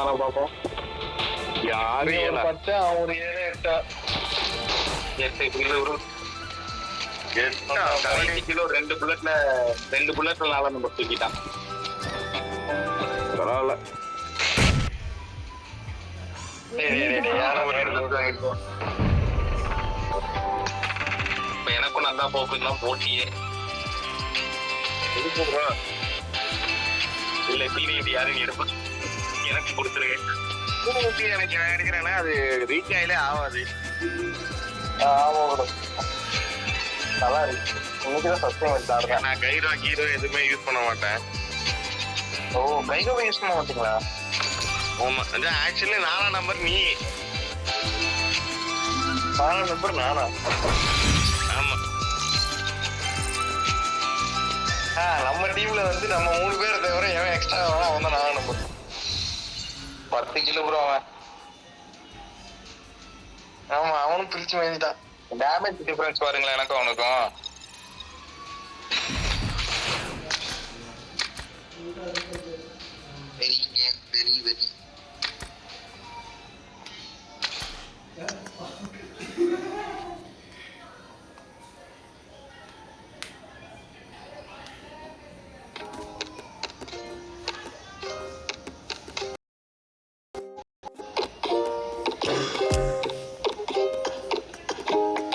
மாற பார்ப்போம். யாரு ஒரு 10 அவன் ஒரு 7 8 8 கிலோ ஒரு 8 கிலோ 2 புல்லட்ல நம்பர் தூக்கிட்டான். பரவாயில்ல. எனக்கும் நல்லா போக்குதான் போட்டியே. இல்ல டிவிடி யாரும் எடுப்ப எனக்கு கொடுத்துருக்கேன். எனக்கு நான் எடுக்கிறேன்னா அது ரீச் ஆயிலே ஆகாது. நல்லா இருக்கு. இன்னைக்குதான் சத்தியம் வச்சாடுறேன். நான் கைரோ கீரோ எதுவுமே யூஸ் பண்ண மாட்டேன். ஓ கைரோ யூஸ் பண்ண மாட்டீங்களா? ஆமா, ஆக்சுவலி 4ஆம் நம்பர் நீ. 4ஆம் நம்பர் நானா? ஆமா. நம்ம டீம்ல வந்து நம்ம 3 பேர் தவிர எவன் எக்ஸ்ட்ரா அவன் தான் 4ஆம் நம்பர். 10 கிலோ ப்ரோ அவன். ஆமா, அவனும் பிரிச்சு வாங்கிட்டான். டேமேஜ் டிஃபரன்ஸ் பாருங்களேன் எனக்கும் அவனுக்கும். வெரி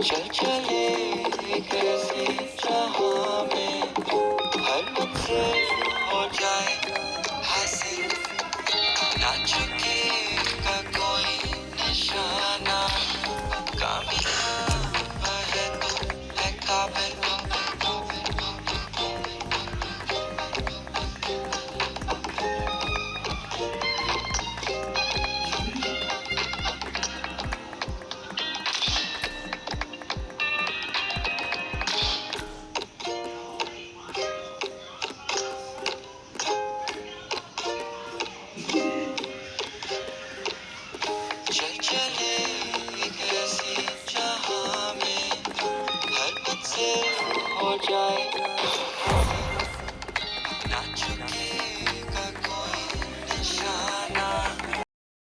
चल चले कैसे जहां में हर मंजिल हो जाए हासिल ना चुकेगा कोई निशाना कामयाब है तू है काबिल चल चले कैसे जहां में हर मंजिल हो जाए